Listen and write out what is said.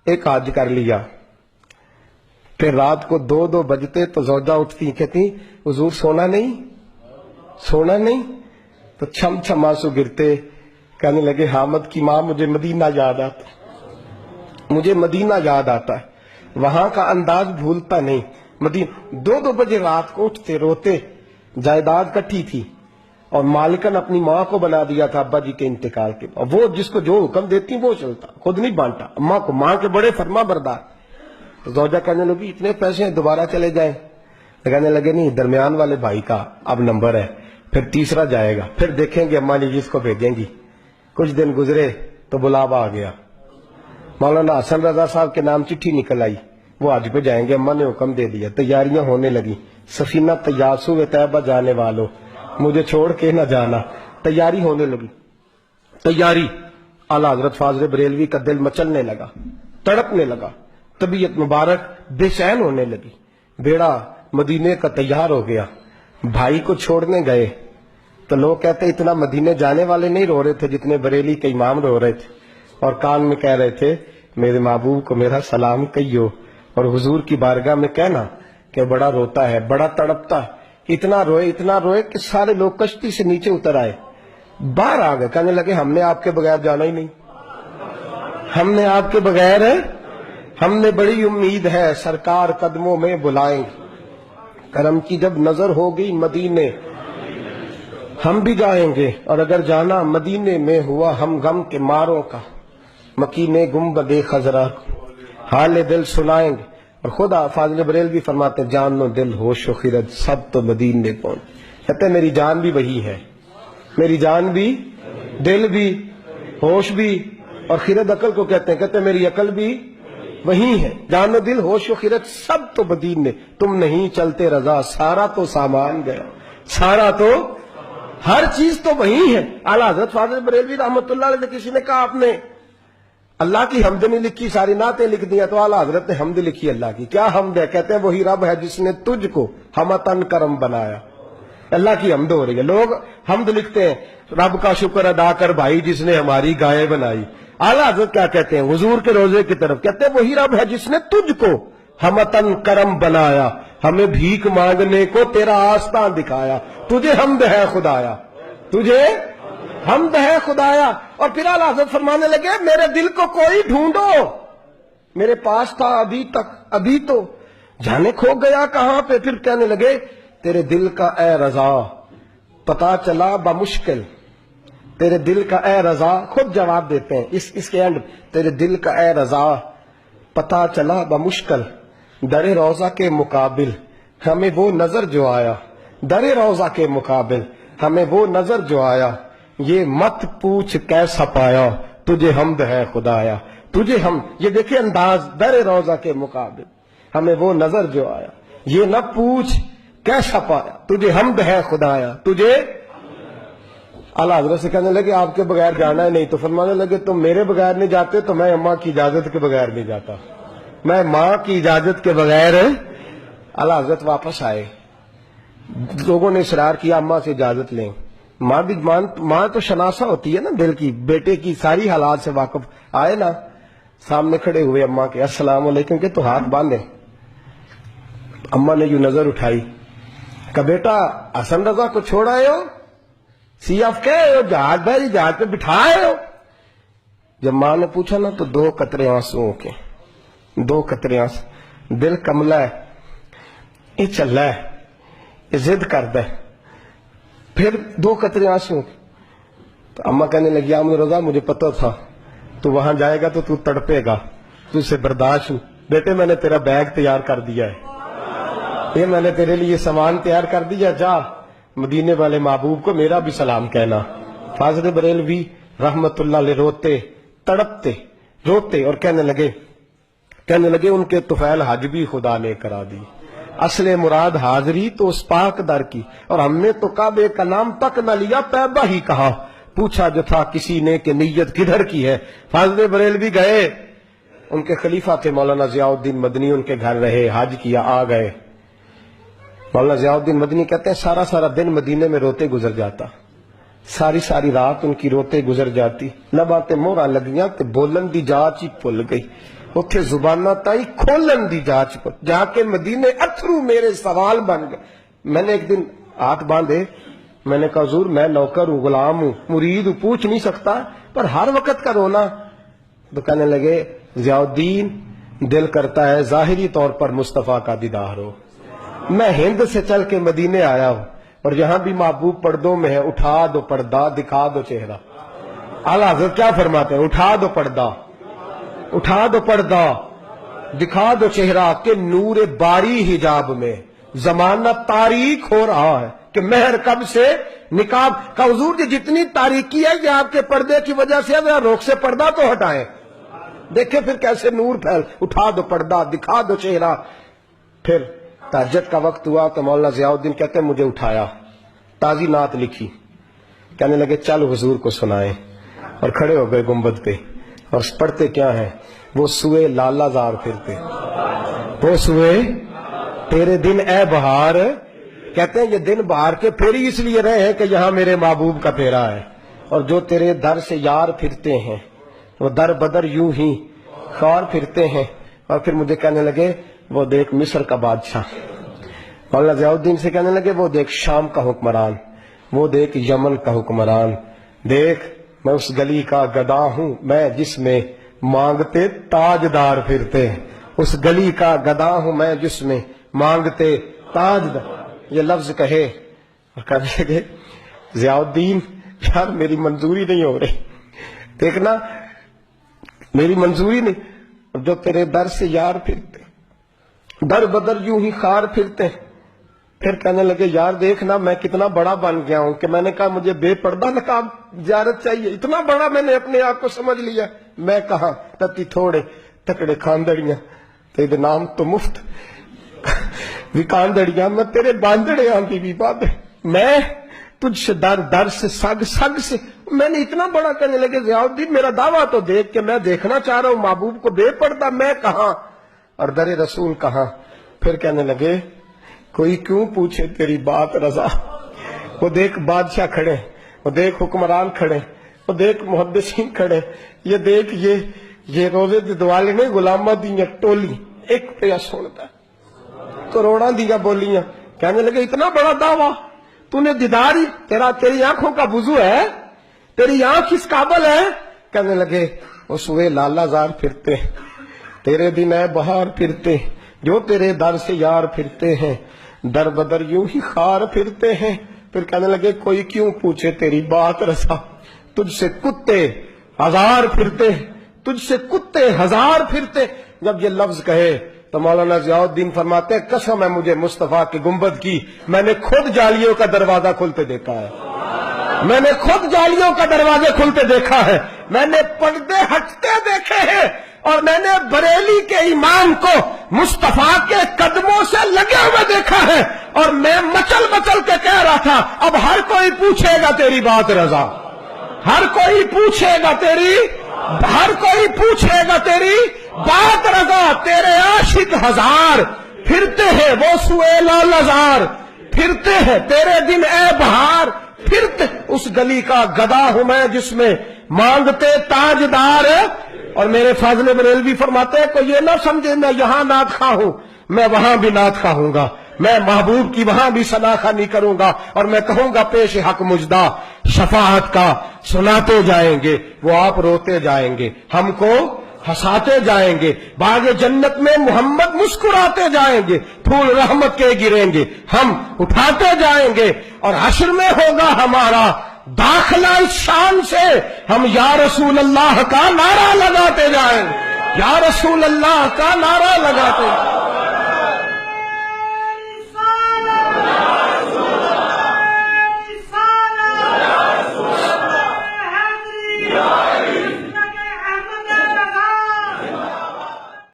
ایک حج کر لیا، پھر رات کو 2 بجتے تو زوجہ اٹھتی، کہتی حضور سونا نہیں، تو چھم چھم آنسو گرتے، کہنے لگے حامد کی ماں مجھے مدینہ یاد آتا ہے، وہاں کا انداز بھولتا نہیں۔ مدینہ 2 بجے رات کو اٹھتے روتے، جائیداد کٹھی تھی اور مالکن اپنی ماں کو بنا دیا تھا ابا جی کے انتقال کے بعد، وہ جس کو جو حکم دیتی وہ چلتا، خود نہیں بانٹا اماں کو، ماں کے بڑے فرما بردار۔ تو زوجہ کہنے لگی اتنے پیسے ہیں دوبارہ چلے جائیں، کہنے لگے نہیں، درمیان والے بھائی کا اب نمبر ہے، پھر تیسرا جائے گا، پھر دیکھیں گے اماں جی جس کو بھیجیں گی۔ کچھ دن گزرے تو بلاوا آ گیا، مولانا حسن رضا صاحب کے نام چٹھی نکل آئی، وہ حج پہ جائیں گے، اماں نے حکم دے دیا، تیاریاں ہونے لگی۔ سفینہ تیاسو طیبہ جانے والو، مجھے چھوڑ کے نہ جانا، تیاری ہونے لگی۔ تیاری، اعلیٰ حضرت فاضل بریلوی کا دل مچلنے لگا، تڑپنے لگا، طبیعت مبارک بے چین ہونے لگی۔ بیڑا مدینے کا تیار ہو گیا، بھائی کو چھوڑنے گئے تو لوگ کہتے اتنا مدینے جانے والے نہیں رو رہے تھے جتنے بریلی کے امام رو رہے تھے، اور کان میں کہہ رہے تھے میرے محبوب کو میرا سلام کہیو، اور حضور کی بارگاہ میں کہنا کہ بڑا روتا ہے، بڑا تڑپتا ہے، اتنا روئے کہ سارے لوگ کشتی سے نیچے اتر آئے، باہر آ گئے، کہنے لگے ہم نے آپ کے بغیر جانا ہی نہیں، ہم نے آپ کے بغیر، ہم نے بڑی امید ہے سرکار قدموں میں بلائیں گے، کرم کی جب نظر ہوگی مدینے ہم بھی جائیں گے، اور اگر جانا مدینے میں ہوا ہم غم کے ماروں کا، مکینے گنبد خضرا حال دل سنائیں گے۔ اور خدا فاضل بریلوی فرماتے جان و دل ہوش و خرد سب تو مدینے پہنچ، کہتے ہیں میری جان بھی وہی ہے، میری جان بھی، دل بھی، ہوش بھی، اور خرد عقل کو کہتے ہیں میری عقل بھی وہی ہے، جان و دل ہوش و خرد سب تو مدینے، تم نہیں چلتے رضا سارا تو سامان گیا، سارا تو ہر چیز تو وہی ہے۔ اعلیٰ حضرت فاضل بریلوی رحمۃ اللہ علیہ سے کسی نے کہا آپ نے اللہ کی حمد نہیں لکھی، ساری نعتیں لکھ دیا، تو اعلیٰ حضرت نے حمد لکھی اللہ کی۔ کیا حمد ہے؟ کہتے ہیں وہی رب ہے جس نے تجھ کو ہمتن کرم بنایا، اللہ کی حمد ہو رہی ہے۔ لوگ حمد لکھتے ہیں رب کا شکر ادا کر بھائی جس نے ہماری گائے بنائی، اعلیٰ حضرت کیا کہتے ہیں حضور کے روزے کی طرف، کہتے ہیں وہی رب ہے جس نے تجھ کو ہمتن کرم بنایا، ہمیں بھیک مانگنے کو تیرا آستان دکھایا، تجھے حمد ہے خدایا، تجھے حمد ہے خدایا۔ اور پھر اعلیٰ حضرت فرمانے لگے میرے دل کو کوئی ڈھونڈو، میرے پاس تھا ابھی تک، ابھی تو جانے کھو گیا کہاں پہ۔ پھر کہنے لگے تیرے دل کا اے رضا پتا چلا بمشکل، تیرے دل کا اے رضا، خود جواب دیتے ہیں اس کے اینڈ، تیرے دل کا اے رضا پتا چلا بمشکل، در روضہ کے مقابل ہمیں وہ نظر جو آیا، در روضہ کے مقابل ہمیں وہ نظر جو آیا، یہ مت پوچھ کیسا پایا، تجھے حمد ہے خدایا، تجھے ہم، یہ دیکھیں انداز، در روضہ کے مقابل ہمیں وہ نظر جو آیا، یہ نہ پوچھ کیسا پایا، تجھے حمد ہے خدایا، تجھے۔ اعلیٰ حضرت سے کہنے لگے آپ کے بغیر جانا ہے نہیں، تو فرمانے لگے تم میرے بغیر نہیں جاتے تو میں اماں کی اجازت کے بغیر نہیں جاتا، میں ماں کی اجازت کے بغیر۔ اعلیٰ حضرت واپس آئے، لوگوں نے اصرار کیا اماں سے اجازت لیں، ماں تو شناسا ہوتی ہے نا دل کی، بیٹے کی ساری حالات سے واقف، آئے نا سامنے کھڑے ہوئے اماں کے، السلام علیکم، کہ تو ہاتھ باندھے۔ اماں نے جو نظر اٹھائی کہ بیٹا حسن رضا کو چھوڑ آئے ہو، سی آف کے جہاز بھائی جہاز پہ بٹھائے ہو۔ جب ماں نے پوچھا نا تو 2 قطرے آنسو کے، 2 قطرے آنسو، دل کملا ہے، یہ چل رہا ہے، یہ ضد کرتا ہے، پھر 2 قطرے آنسو۔ تو اماں کہنے لگی احمد رضا مجھے پتہ تھا تو وہاں جائے گا تو تڑپے گا، تو اسے برداشت، بیٹے میں نے تیرا بیگ تیار کر دیا ہے، یہ میں نے تیرے لیے سامان تیار کر دیا، جا مدینے والے محبوب کو میرا بھی سلام کہنا۔ فاضل بریلوی رحمت اللہ علیہ روتے تڑپتے روتے اور کہنے لگے ان کے طفیل حج بھی خدا نے کرا دی، اصل مراد حاضری تو اس پاک در کی، اور ہم نے تو کعبے کا نام تک نہ لیا طیبہ ہی کہا، پوچھا جو تھا کسی نے کہ نیت کدھر کی ہے۔ فاضل بریلوی گئے، ان کے خلیفہ تھے مولانا ضیاء الدین مدنی، ان کے گھر رہے، حج کیا، آ گئے۔ مولانا ضیاء الدین مدنی کہتے ہیں سارا دن مدینے میں روتے گزر جاتا، ساری رات ان کی روتے گزر جاتی، لباں تے مہراں لگیاں تے بولن دی جاچ ہی بھل گئی، اتھے زبانہ تائی کھولن دی جاچ کو جا کے مدینے اتھرو میرے سوال بن گئے. میں نے ایک دن ہاتھ باندھے, میں نے کہا حضور میں نوکر ہوں, غلام ہوں, مرید ہوں, پوچھ نہیں سکتا, پر ہر وقت کا رونا. تو کہنے لگے ضیاء الدین دل کرتا ہے ظاہری طور پر مصطفیٰ کا دیدار ہو. میں ہند سے چل کے مدینے آیا ہوں اور یہاں بھی محبوب پردوں میں ہے, اٹھا دو پردہ دکھا دو چہرہ. اعلیٰ حضرت کیا فرماتے ہیں؟ اٹھا دو پردہ, اٹھا دو پردہ دکھا دو چہرہ کہ نور باری حجاب میں زمانہ تاریک ہو رہا ہے کہ مہر کب سے نقاب کا. حضور جی جتنی تاریکی ہے یہ آپ کے پردے کی وجہ سے, ذرا روک سے پردہ تو ہٹائیں, دیکھیں پھر کیسے نور پھیل. اٹھا دو پردہ دکھا دو چہرہ. پھر تہجد کا وقت ہوا تو مولانا ضیاء الدین کہتے ہیں مجھے اٹھایا, تازی نعت لکھی, کہنے لگے چل حضور کو سنائیں, اور کھڑے ہو گئے گنبد پہ اور پڑھتے کیا ہیں؟ وہ سوئے لالا زار پھرتے, وہ سوئے تیرے دن اے بہار. کہتے ہیں یہ دن بہار کے پھیری اس لیے رہے ہیں کہ یہاں میرے محبوب کا پھیرا ہے, اور جو تیرے در سے یار پھرتے ہیں وہ در بدر یوں ہی خار پھرتے ہیں. اور پھر مجھے کہنے لگے وہ دیکھ مصر کا بادشاہ. مولانا ضیاء الدین سے کہنے لگے وہ دیکھ شام کا حکمران, وہ دیکھ یمن کا حکمران. دیکھ میں اس گلی کا گدا ہوں میں جس میں مانگتے تاجدار پھرتے ہیں, اس گلی کا گدا ہوں میں جس میں مانگتے تاجدار. یہ لفظ کہے اور کہنے لگے ضیاء الدین یار میری منظوری نہیں ہو رہی, دیکھنا میری منظوری نہیں. جو تیرے در سے یار پھرتے در بدر یوں ہی خار پھرتے. پھر کہنے لگے یار دیکھنا میں کتنا بڑا بن گیا ہوں کہ میں نے کہا مجھے بے پردہ نقاب زیارت چاہیے, اتنا بڑا میں نے اپنے آپ کو سمجھ لیا. میں کہاں تتی تھوڑے تکڑے کھاندڑیاں تیرے نام تو مفت وکاندڑیاں, میں تیرے باندڑے آندھی بھی بات ہے, میں تجھ سے در در سے سگ سگ سے. میں نے اتنا بڑا کہنے لگے ضیاء الدین میرا دعویٰ تو دیکھ کہ میں دیکھنا چاہ رہا ہوں محبوب کو بے پردہ, میں کہاں اور در رسول کہاں. پھر کہنے لگے کوئی کیوں پوچھے تیری بات رضا. وہ دیکھ بادشاہ کھڑے, وہ دیکھ حکمران کھڑے, وہ دیکھ محدثین کھڑے, یہ دیکھ یہ روزے دے دوالے نے غلامہ دیاں ٹولی ایک پہ سنتا کروڑاں دیا بولیاں. کہنے لگے اتنا بڑا دعویٰ تو نے دیداری, تیری آنکھوں کا وضو ہے, تیری آنکھ اس قابل ہے. کہنے لگے وہ سوئے لالا زار پھرتے, تیرے دن اے بہار پھرتے, جو تیرے در سے یار پھرتے ہیں در بدر یوں ہی خار پھرتے ہیں. پھر کہنے لگے کوئی کیوں پوچھے تیری بات رسا, تجھ سے کتے ہزار پھرتے, تجھ سے کتے ہزار پھرتے. جب یہ لفظ کہے تو مولانا ضیاء الدین فرماتے ہیں قسم ہے مجھے مصطفیٰ کے گنبد کی, میں نے خود جالیوں کا دروازہ کھلتے دیکھا ہے, میں نے خود جالیوں کا دروازے کھلتے دیکھا ہے, میں نے پردے ہٹتے دیکھے ہیں, اور میں نے بریلی کے امام کو مصطفیٰ کے قدموں سے لگے ہوئے دیکھا ہے. اور میں مچل مچل کے کہہ رہا تھا اب ہر کوئی پوچھے گا تیری بات رضا, ہر کوئی پوچھے گا تیری, ہر کوئی پوچھے گا تیری بات رضا. تیرے عاشق ہزار پھرتے ہیں وہ سوئے لالزار پھرتے ہیں, تیرے دن اے بہار پھرتے, اس گلی کا گدا ہوں میں جس میں مانگتے تاجدار. اور میرے فاضل بریلوی فرماتے ہیں کوئی یہ نہ سمجھے میں یہاں نعت خواہ ہوں, میں وہاں بھی نعت خواہ ہوں گا, میں محبوب کی وہاں بھی ثنا خوانی کروں گا, اور میں کہوں گا پیش حق مجدہ شفاعت کا سناتے جائیں گے, وہ آپ روتے جائیں گے, ہم کو ہنساتے جائیں گے, باغ جنت میں محمد مسکراتے جائیں گے, پھول رحمت کے گریں گے, ہم اٹھاتے جائیں گے, اور حشر میں ہوگا ہمارا داخلہ اس شان سے, ہم یا رسول اللہ کا نعرہ لگاتے جائیں, یا رسول اللہ کا نعرہ لگاتے.